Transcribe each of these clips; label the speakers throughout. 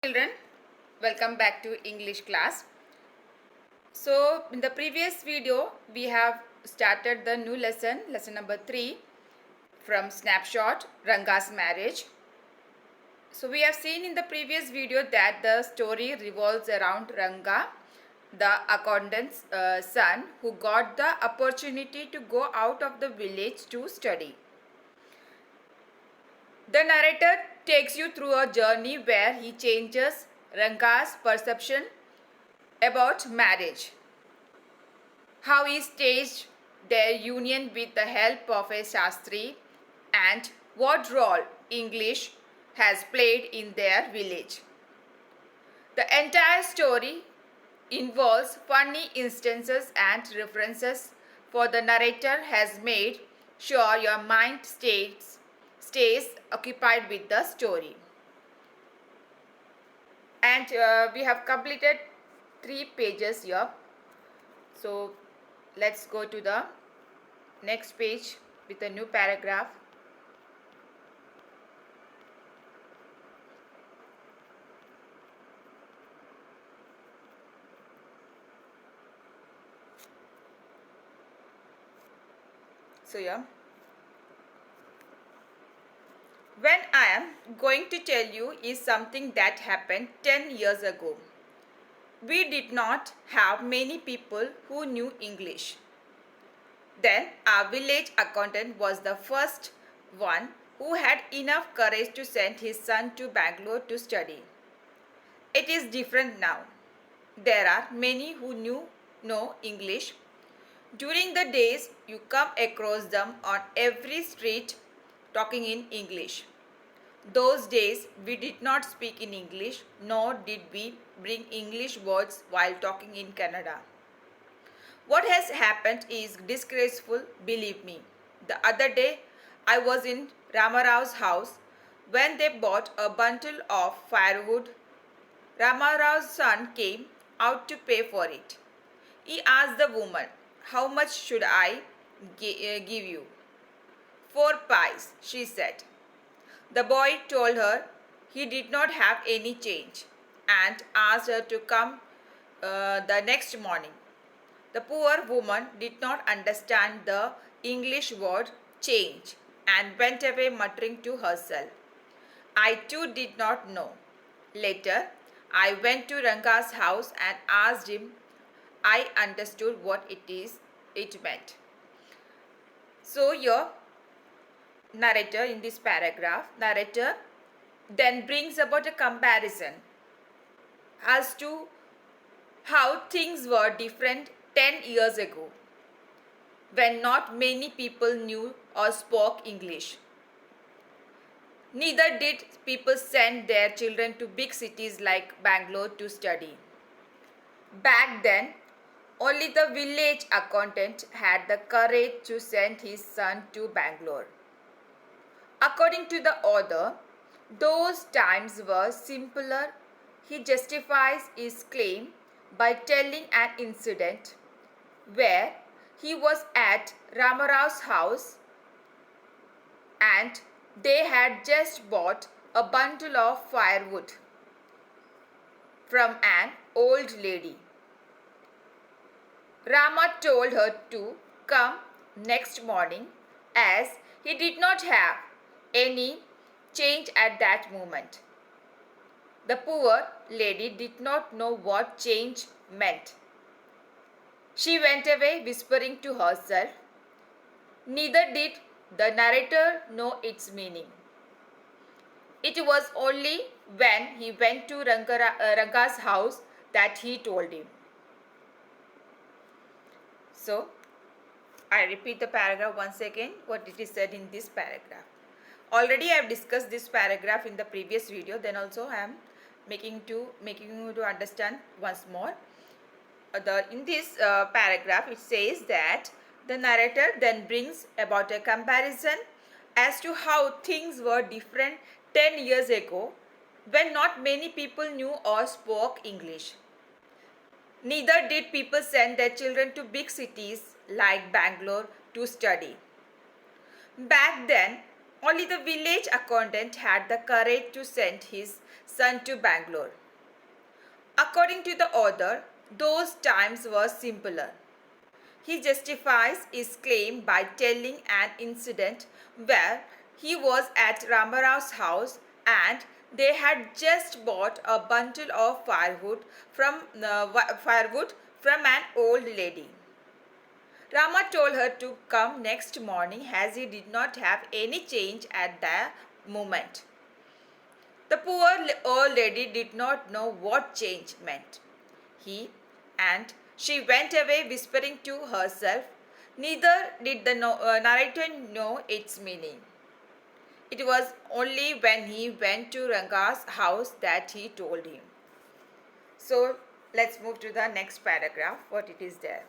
Speaker 1: Children, welcome back to English class. So in the previous video we have started the new lesson number 3 from Snapshot, Ranga's marriage. So we have seen in the previous video that the story revolves around Ranga, the accountant's son, who got the opportunity to go out of the village to study. The narrator takes you through a journey where he changes Ranga's perception about marriage, how he staged their union with the help of a Shastri, and what role English has played in their village. The entire story involves funny instances and references, for the narrator has made sure your mind stays occupied with the story. And we have completed 3 pages here. So let's go to the next page with a new paragraph. So yeah, when I am going to tell you is something that happened 10 years ago. We did not have many people who knew English. Then our village accountant was the first one who had enough courage to send his son to Bangalore to study. It is different now. There are many who know English. During the days you come across them on every street talking in English. Those days we did not speak in English, nor did we bring English words while talking in Kannada. What has happened is disgraceful, believe me. The other day I was in Ramarao's house when they bought a bundle of firewood. Ramarao's son came out to pay for it. He asked the woman, "How much should I give you?" "4 pies," she said. The boy told her he did not have any change and asked her to come the next morning. The poor woman did not understand the English word change and went away muttering to herself. I too did not know. Later, I went to Ranga's house and asked him. I understood what it meant. So your narrator in this paragraph, narrator then brings about a comparison as to how things were different 10 years ago when not many people knew or spoke English. Neither did people send their children to big cities like Bangalore to study. Back then, only the village accountant had the courage to send his son to Bangalore. According to the author, those times were simpler. He justifies his claim by telling an incident where he was at Ramarao's house and they had just bought a bundle of firewood from an old lady. Rama told her to come next morning as he did not have any change at that moment. The poor lady did not know what change meant. She went away whispering to herself. Neither did the narrator know its meaning. It was only when he went to Ranga's house that he told him. So, I repeat the paragraph once again, what it is said in this paragraph. Already I have discussed this paragraph in the previous video, then also I am making you to understand once more. In this paragraph it says that the narrator then brings about a comparison as to how things were different 10 years ago when not many people knew or spoke English. Neither did people send their children to big cities like Bangalore to study. Back then, Only the village accountant had the courage to send his son to Bangalore. According to the author, those times were simpler. He justifies his claim by telling an incident where he was at Ramarao's house and they had just bought a bundle of firewood from an old lady. Rama told her to come next morning as he did not have any change at the moment. The poor old lady did not know what change meant. He and she went away whispering to herself. Neither did the narrator know its meaning. It was only when he went to Ranga's house that he told him. So let's move to the next paragraph, what it is there.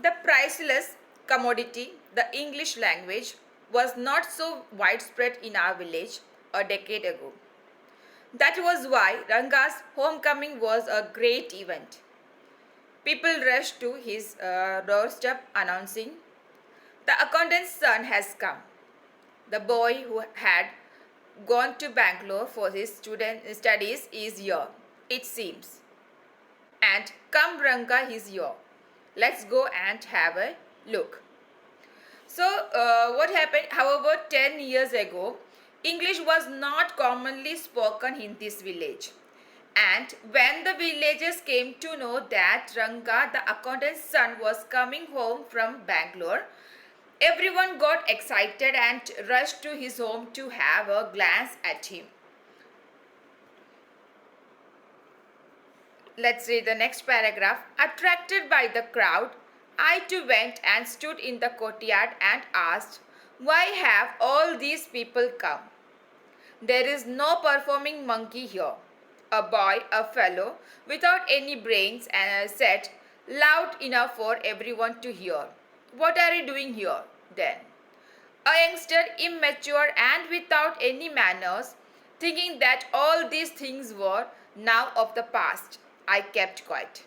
Speaker 1: The priceless commodity, the English language, was not so widespread in our village a decade ago. That was why Ranga's homecoming was a great event. People rushed to his doorstep announcing, "The accountant's son has come." The boy who had gone to Bangalore for his studies is here, it seems. And come Ranga, he's here. Let's go and have a look. So, what happened? However, 10 years ago, English was not commonly spoken in this village. And when the villagers came to know that Ranga, the accountant's son, was coming home from Bangalore, everyone got excited and rushed to his home to have a glance at him. Let's read the next paragraph. Attracted by the crowd, I too went and stood in the courtyard and asked, "Why have all these people come?" "There is no performing monkey here," a boy, a fellow without any brains, said loud enough for everyone to hear. "What are you doing here, then?" A youngster, immature and without any manners, thinking that all these things were now of the past, I kept quiet.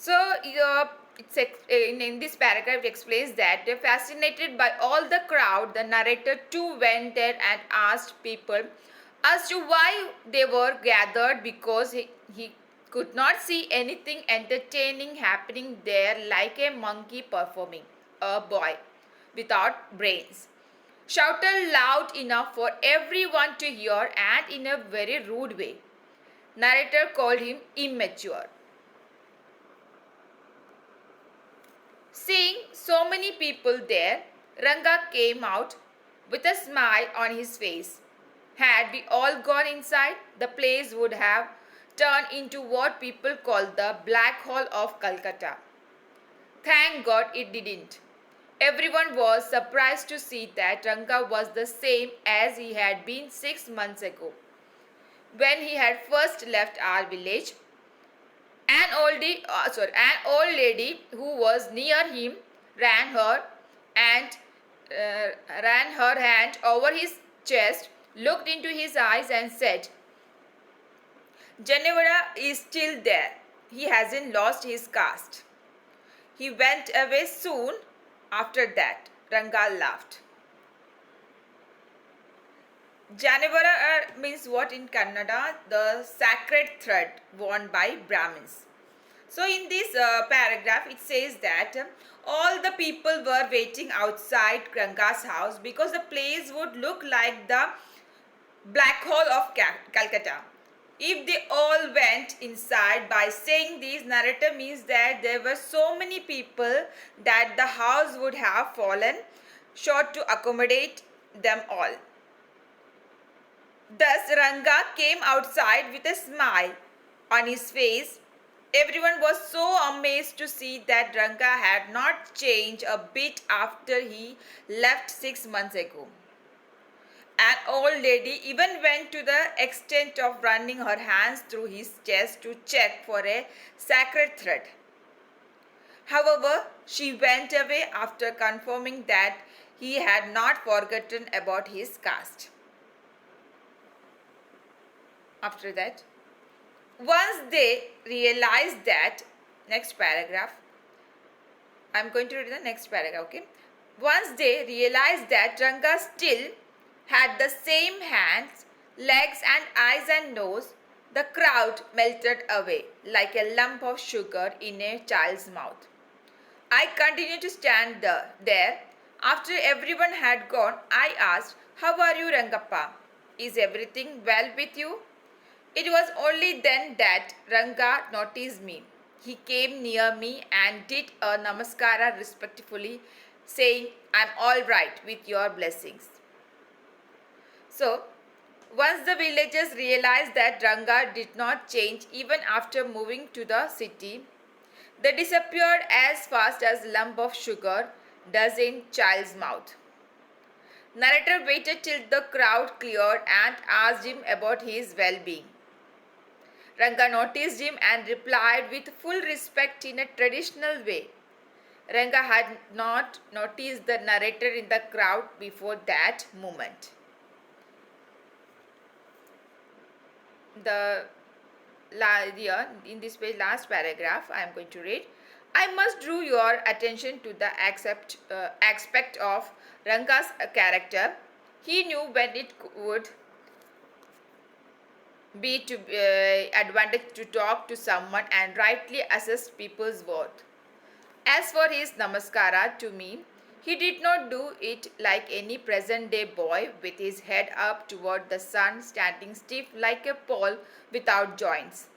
Speaker 1: So, in this paragraph, it explains that fascinated by all the crowd, the narrator too went there and asked people as to why they were gathered, because he could not see anything entertaining happening there like a monkey performing, a boy without brains shouted loud enough for everyone to hear and in a very rude way. Narrator called him immature. Seeing so many people there, Ranga came out with a smile on his face. Had we all gone inside, the place would have turned into what people call the Black Hole of Calcutta. Thank God it didn't. Everyone was surprised to see that Ranga was the same as he had been 6 months ago, when he had first left our village. An old lady who was near him ran her hand over his chest, looked into his eyes and said, "Janevara is still there. He hasn't lost his caste." He went away soon after that. Ranga laughed. Janevara means what in Kannada? The sacred thread worn by Brahmins. So in this paragraph it says that all the people were waiting outside Ranga's house because the place would look like the Black Hole of Calcutta. If they all went inside, by saying this, narrator means that there were so many people that the house would have fallen short to accommodate them all. Thus Ranga came outside with a smile on his face. Everyone was so amazed to see that Ranga had not changed a bit after he left 6 months ago. An old lady even went to the extent of running her hands through his chest to check for a sacred thread. However, she went away after confirming that he had not forgotten about his caste. After that, once they realized that, next paragraph, I'm going to read the next paragraph, okay? Once they realized that Ranga still had the same hands, legs, and eyes and nose, the crowd melted away like a lump of sugar in a child's mouth. I continued to stand there. After everyone had gone, I asked, "How are you, Rangappa? Is everything well with you?" It was only then that Ranga noticed me. He came near me and did a namaskara respectfully, saying, "I'm all right with your blessings." So, once the villagers realized that Ranga did not change even after moving to the city, they disappeared as fast as lump of sugar does in child's mouth. Narrator waited till the crowd cleared and asked him about his well-being. Ranga noticed him and replied with full respect in a traditional way. Ranga had not noticed the narrator in the crowd before that moment. In this page, last paragraph, I am going to read. I must draw your attention to the aspect of Ranga's character. He knew when it would be to advantage to talk to someone and rightly assess people's worth. As for his namaskara to me, he did not do it like any present day boy with his head up toward the sun, standing stiff like a pole without joints,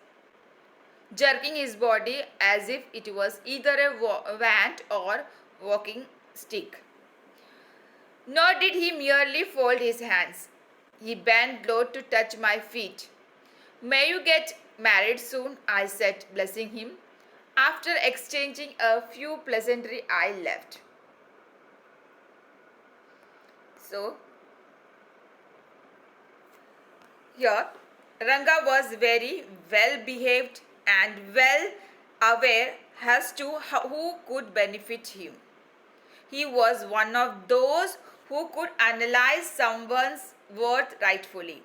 Speaker 1: jerking his body as if it was either a wand or walking stick. Nor did he merely fold his hands. He bent low to touch my feet. "May you get married soon," I said, blessing him. After exchanging a few pleasantries, I left. So, here, Ranga was very well behaved and well aware as to who could benefit him. He was one of those who could analyze someone's worth rightfully.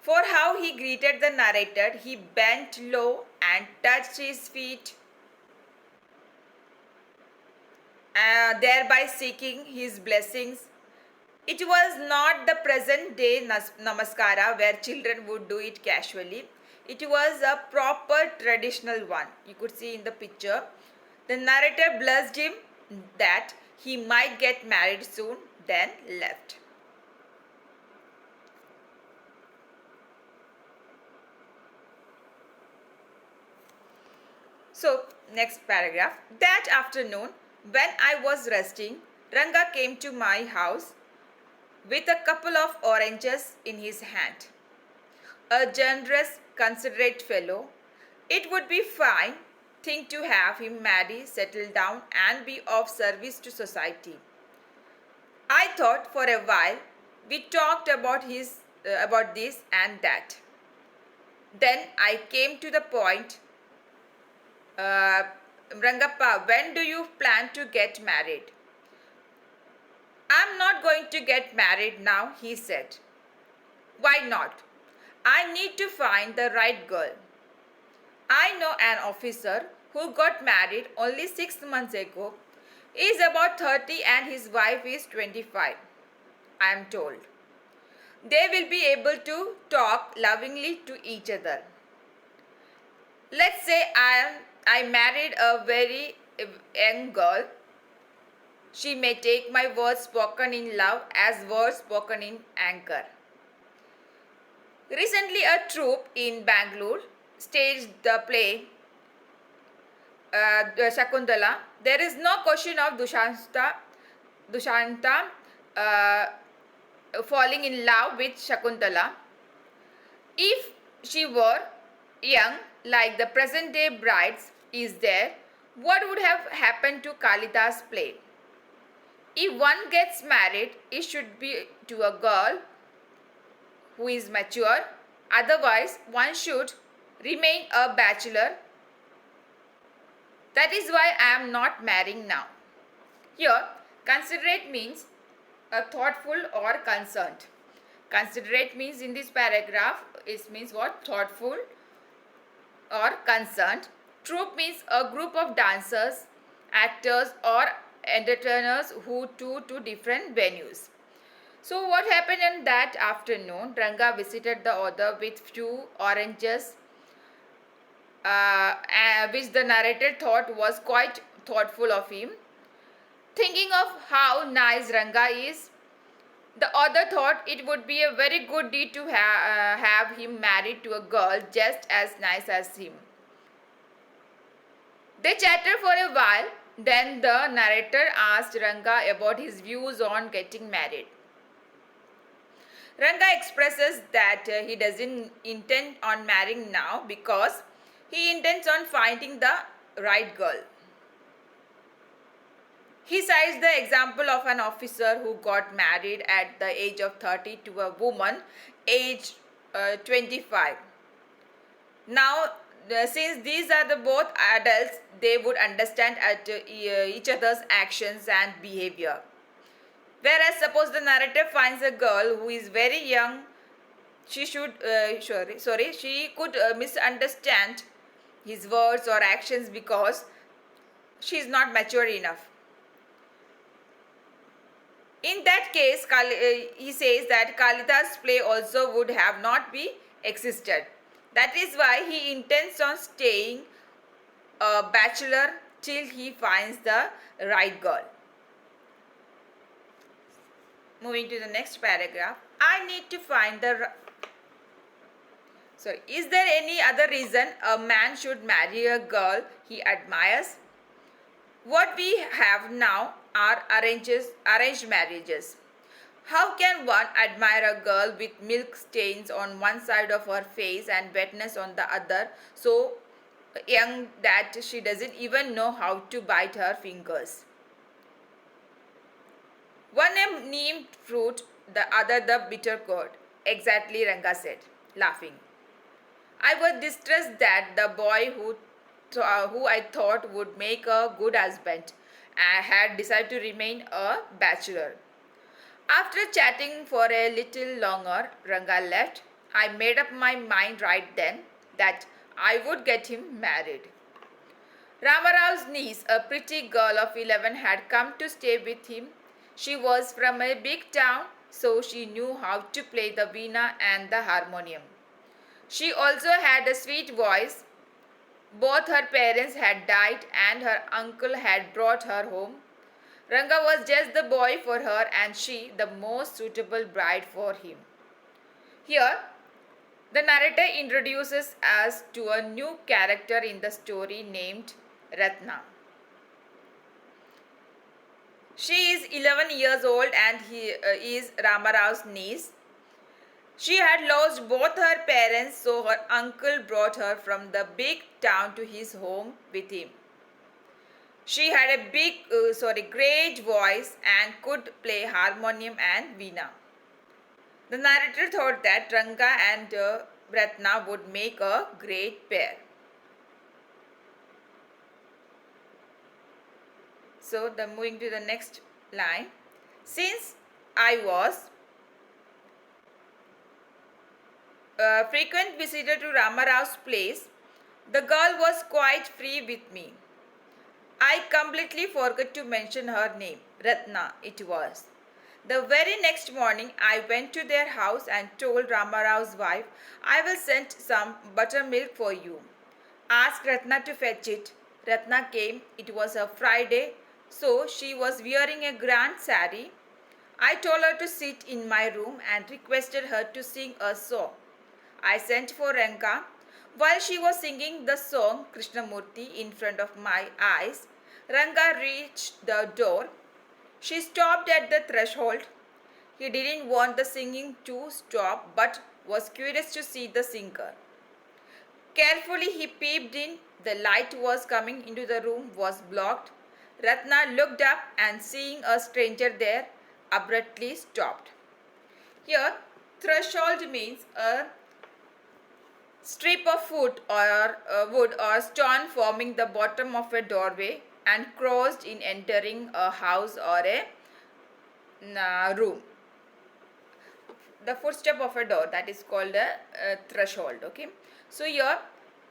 Speaker 1: For how he greeted the narrator, he bent low and touched his feet, thereby seeking his blessings. It was not the present day namaskara where children would do it casually. It was a proper traditional one. You could see in the picture. The narrator blessed him that he might get married soon, then left. So, next paragraph. That afternoon, when I was resting, Ranga came to my house with a couple of oranges in his hand. A generous, considerate fellow. It would be fine thing to have him marry, settle down, and be of service to society. I thought for a while. We talked about this and that. Then I came to the point. Rangappa, when do you plan to get married? "I'm not going to get married now," he said. "Why not?" "I need to find the right girl. I know an officer who got married only 6 months ago. He is about 30 and his wife is 25, I am told. They will be able to talk lovingly to each other. Let's say I married a very young girl. She may take my words spoken in love as words spoken in anger." Recently, a troupe in Bangalore staged the play Shakuntala. There is no question of Dushanta falling in love with Shakuntala. If she were young, like the present day brides is there, what would have happened to Kalidas' play? If one gets married, it should be to a girl who is mature. Otherwise, one should remain a bachelor. That is why I am not marrying now. Here, Considerate means thoughtful or concerned. Considerate means in this paragraph it means what? Thoughtful or concerned. Troupe means a group of dancers, actors or entertainers who tour to different venues. So what happened in that afternoon? Ranga visited the author with few oranges, which the narrator thought was quite thoughtful of him. Thinking of how nice Ranga is, the author thought it would be a very good deed to have him married to a girl just as nice as him. They chatted for a while, then the narrator asked Ranga about his views on getting married. Ranga expresses that he doesn't intend on marrying now because he intends on finding the right girl. He cites the example of an officer who got married at the age of 30 to a woman aged 25. Now, since these are the both adults, they would understand each other's actions and behavior. Whereas suppose the narrator finds a girl who is very young, she could misunderstand his words or actions because she is not mature enough. In that case, he says that Kalida's play also would have not be existed. That is why he intends on staying a bachelor till he finds the right girl. Moving to the next paragraph. I need to find the... Is there any other reason a man should marry a girl he admires? What we have now are arranged marriages. How can one admire a girl with milk stains on one side of her face and wetness on the other, so young that she doesn't even know how to bite her fingers? One a neem fruit, the other the bitter gourd. Exactly, Ranga said, laughing. I was distressed that the boy who I thought would make a good husband had decided to remain a bachelor. After chatting for a little longer, Ranga left. I made up my mind right then that I would get him married. Ramarao's niece, a pretty girl of 11, had come to stay with him. She was from a big town, so she knew how to play the veena and the harmonium. She also had a sweet voice. Both her parents had died and her uncle had brought her home. Ranga was just the boy for her and she the most suitable bride for him. Here, the narrator introduces us to a new character in the story named Ratna. She is 11 years old and he is Ramarao's niece. She had lost both her parents, so her uncle brought her from the big town to his home with him. She had a great voice and could play harmonium and veena. The narrator thought that Ranga and Ratna would make a great pair. So, moving to the next line. Since I was a frequent visitor to Ramarao's place, the girl was quite free with me. I completely forgot to mention her name. Ratna it was. The very next morning, I went to their house and told Ramarao's wife, I will send some buttermilk for you. Ask Ratna to fetch it. Ratna came. It was a Friday, so she was wearing a grand sari. I told her to sit in my room and requested her to sing a song. I sent for Ranga. While she was singing the song Krishnamurti in front of my eyes, Ranga reached the door. She stopped at the threshold. He didn't want the singing to stop but was curious to see the singer. Carefully he peeped in. The light was coming into the room was blocked. Ratna looked up and seeing a stranger there, abruptly stopped. Here, threshold means a strip of wood or stone forming the bottom of a doorway and crossed in entering a house or a room. The footstep of a door, that is called a threshold. Okay, so here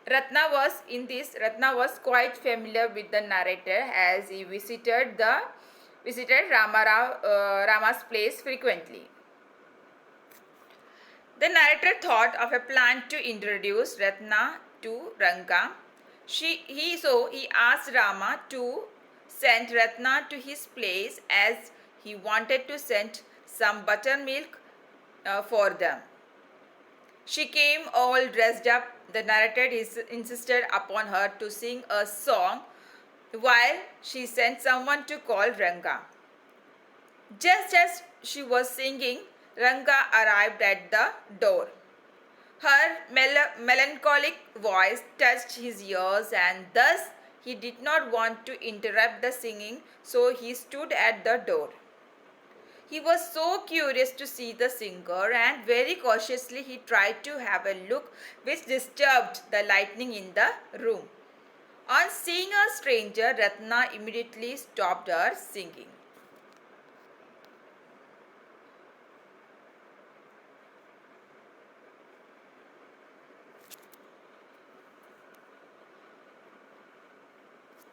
Speaker 1: Ratna was quite familiar with the narrator as he visited Rama's place frequently. The narrator thought of a plan to introduce Ratna to Ranga. He asked Rama to send Ratna to his place as he wanted to send some buttermilk for them. She came all dressed up. The narrator insisted upon her to sing a song while she sent someone to call Ranga. Just as she was singing, Ranga arrived at the door. Her melancholic voice touched his ears, and thus he did not want to interrupt the singing, so he stood at the door. He was so curious to see the singer, and very cautiously he tried to have a look which disturbed the lightning in the room. On seeing a stranger, Ratna immediately stopped her singing.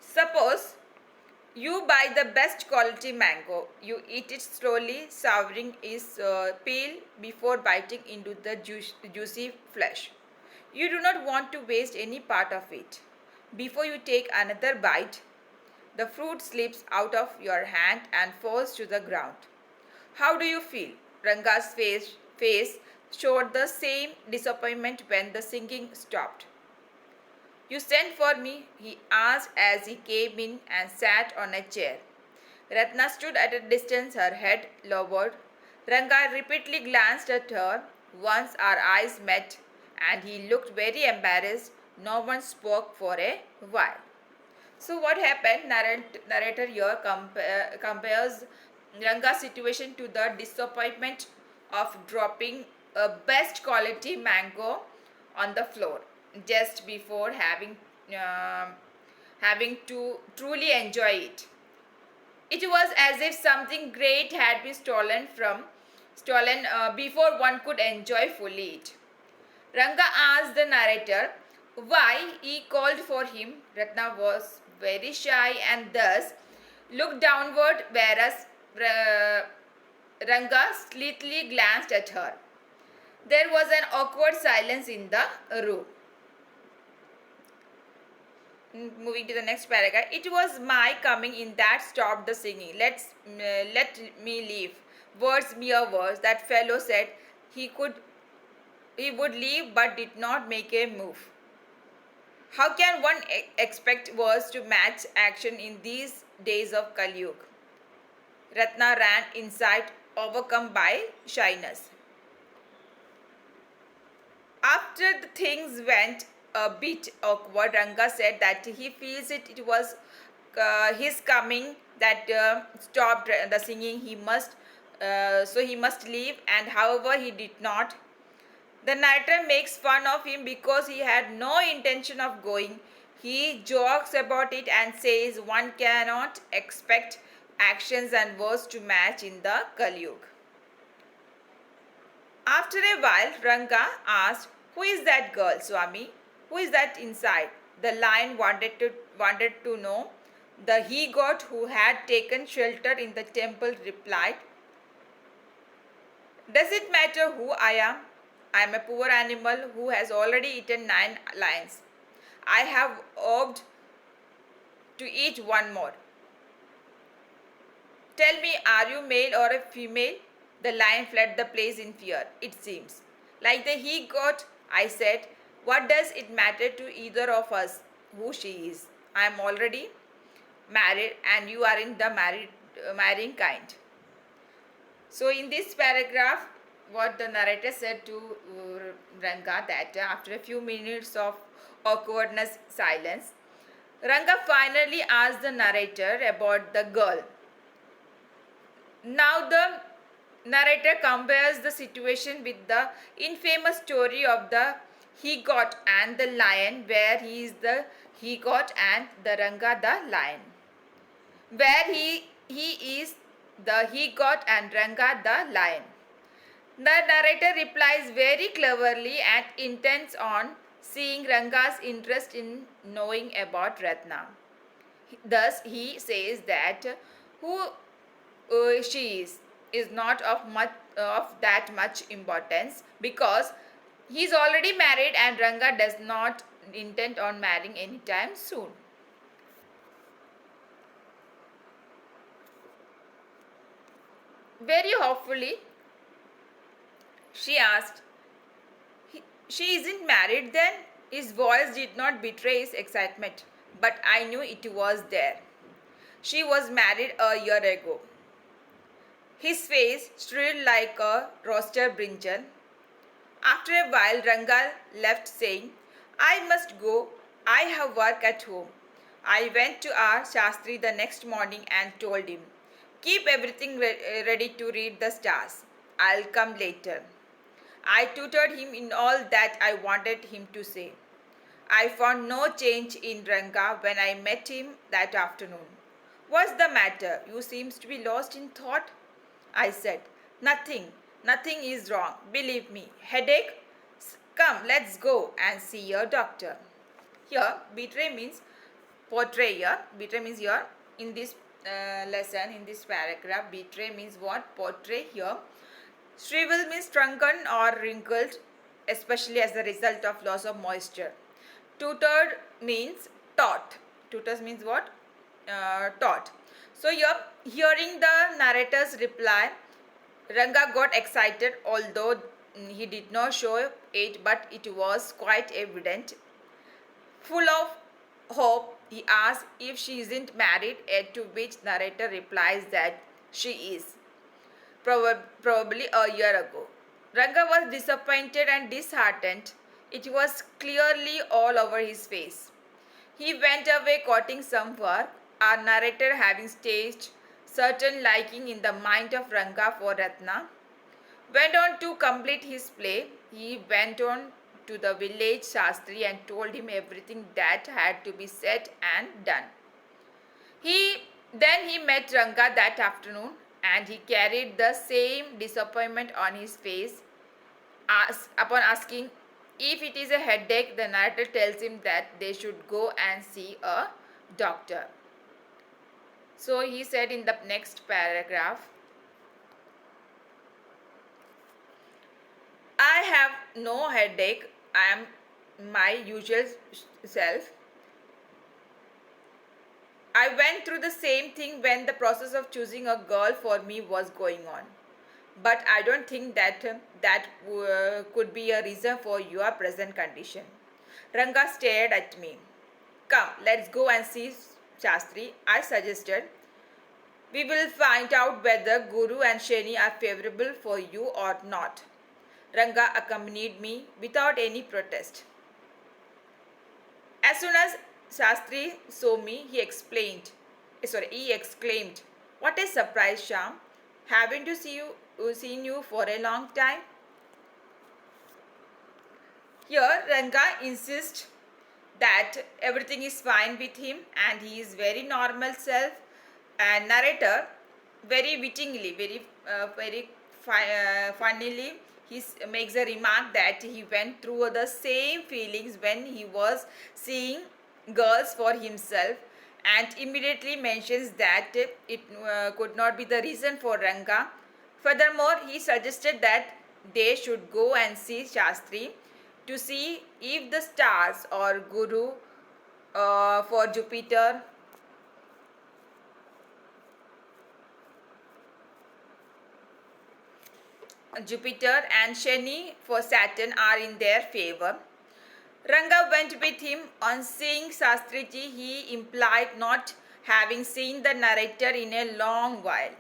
Speaker 1: Suppose you buy the best quality mango. You eat it slowly, souring its peel before biting into the juicy flesh. You do not want to waste any part of it. Before you take another bite, the fruit slips out of your hand and falls to the ground. How do you feel? Ranga's face showed the same disappointment when the singing stopped. You sent for me, he asked as he came in and sat on a chair. Ratna stood at a distance, her head lowered. Ranga repeatedly glanced at her. Once our eyes met, and he looked very embarrassed. No one spoke for a while. So what happened? Narrator here compares Ranga's situation to the disappointment of dropping a best quality mango on the floor just before having to truly enjoy it. It was as if something great had been stolen before one could enjoy fully it. Ranga asked the narrator why he called for him. Ratna was very shy and thus looked downward, whereas Ranga sleepily glanced at her. There was an awkward silence in the room. Moving to the next paragraph. It was my coming in that stopped the singing. Let me leave. Words, mere words. That fellow said he would leave but did not make a move. How can one expect words to match action in these days of Kali Yuga? Ratna ran inside, overcome by shyness. After the things went a bit awkward, Ranga said that he feels it was his coming that stopped the singing. So he must leave, and however he did not. The narrator makes fun of him because he had no intention of going. He jokes about it and says one cannot expect actions and words to match in the Kali Yuga. After a while, Ranga asked, "Who is that girl, Swami? Who is that inside?" The lion wanted to know. The he-goat who had taken shelter in the temple replied, "Does it matter who I am? I am a poor animal who has already eaten 9 lions. I have hoped to eat one more. Tell me, are you male or a female?" The lion fled the place in fear, it seems. Like the he-goat, I said, "What does it matter to either of us who she is? I am already married and you are in the marrying kind." So in this paragraph, what the narrator said to Ranga, that after a few minutes of awkwardness, silence, Ranga finally asked the narrator about the girl. Now the narrator compares the situation with the infamous story of the he-goat and the lion, where he is the he-goat and the Ranga the lion. where he is the he got and Ranga the lion. The narrator replies very cleverly and intends on seeing Ranga's interest in knowing about Ratna. Thus, he says that who she is not of that much importance because he is already married and Ranga does not intend on marrying anytime soon. Very hopefully, she asked, She isn't married then? His voice did not betray his excitement, but I knew it was there. She was married a year ago. His face shrilled like a roaster brinjal. After a while, Ranga left saying, I must go. I have work at home. I went to our Shastri the next morning and told him, Keep everything ready to read the stars. I'll come later. I tutored him in all that I wanted him to say. I found no change in Ranga when I met him that afternoon. What's the matter? You seem to be lost in thought? I said. Nothing is wrong. Believe me. Headache? Come, let's go and see your doctor. Here, betray means portray here. Betray means here. In this lesson, in this paragraph, betray means what? Portray here. Shrivel means shrunken or wrinkled, especially as a result of loss of moisture. Tutored means taught. Tutors means what? Taught. So here, hearing the narrator's reply, Ranga got excited, although he did not show it, but it was quite evident. Full of hope, he asks if she isn't married, to which narrator replies that she is, probably a year ago. Ranga was disappointed and disheartened. It was clearly all over his face. He went away quoting some work, our narrator having staged certain liking in the mind of Ranga for Ratna. Went on to complete his play. He went on to the village Shastri and told him everything that had to be said and done. He met Ranga that afternoon and he carried the same disappointment on his face. Upon asking if it is a headache, the narrator tells him that they should go and see a doctor. So he said in the next paragraph, I have no headache. I am my usual self. I went through the same thing when the process of choosing a girl for me was going on. But I don't think that could be a reason for your present condition. Ranga stared at me. Come, let's go and see Shastri, I suggested. We will find out whether Guru and Sheni are favorable for you or not. Ranga accompanied me without any protest. As soon as Shastri saw me, he exclaimed, What a surprise, Sham. Haven't you seen you for a long time? Here, Ranga insists that everything is fine with him and he is very normal self. And narrator, very wittingly, very funnily, he makes a remark that he went through the same feelings when he was seeing girls for himself, and immediately mentions that it could not be the reason for Ranga. Furthermore, he suggested that they should go and see Shastri to see if the stars or Guru for Jupiter and Shani for Saturn are in their favor. Ranga went with him. On seeing Shastriji, he implied not having seen the narrator in a long while,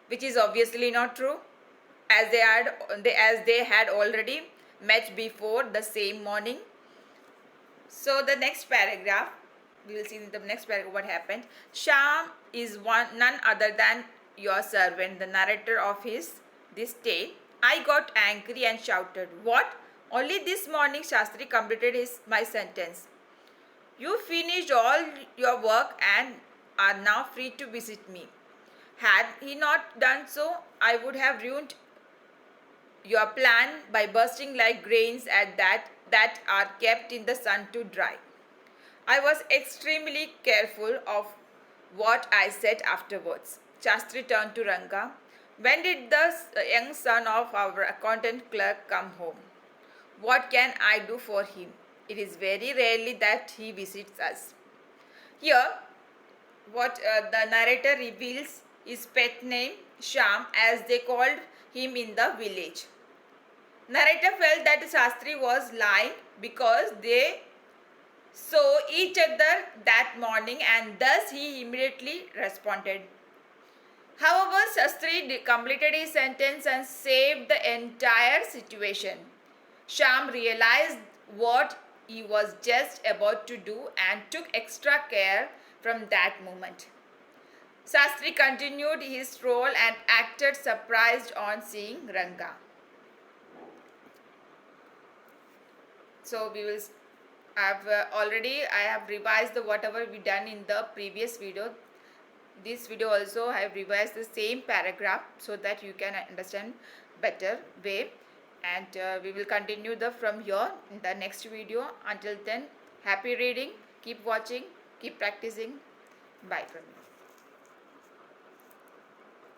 Speaker 1: which is obviously not true, as they had already met before the same morning. So the next paragraph, we will see in the next paragraph what happened. Sham is none other than your servant, the narrator of this tale. I got angry and shouted, What? Only this morning Shastri completed my sentence. You finished all your work and are now free to visit me. Had he not done so, I would have ruined your plan by bursting like grains at that are kept in the sun to dry. I was extremely careful of what I said afterwards. Shastri turned to Ranga. When did the young son of our accountant clerk come home? What can I do for him? It is very rarely that he visits us. Here, what the narrator reveals his pet name, Sham, as they called him in the village. Narrator felt that Shastri was lying because they saw each other that morning and thus he immediately responded. However, Shastri completed his sentence and saved the entire situation. Sham realized what he was just about to do and took extra care from that moment. Shastri continued his role and acted surprised on seeing Ranga. So we will I have revised the whatever we done in the previous video. This video also I have revised the same paragraph so that you can understand better way, and we will continue from here in the next video. Until then, happy reading, keep watching, keep practicing. Bye from me.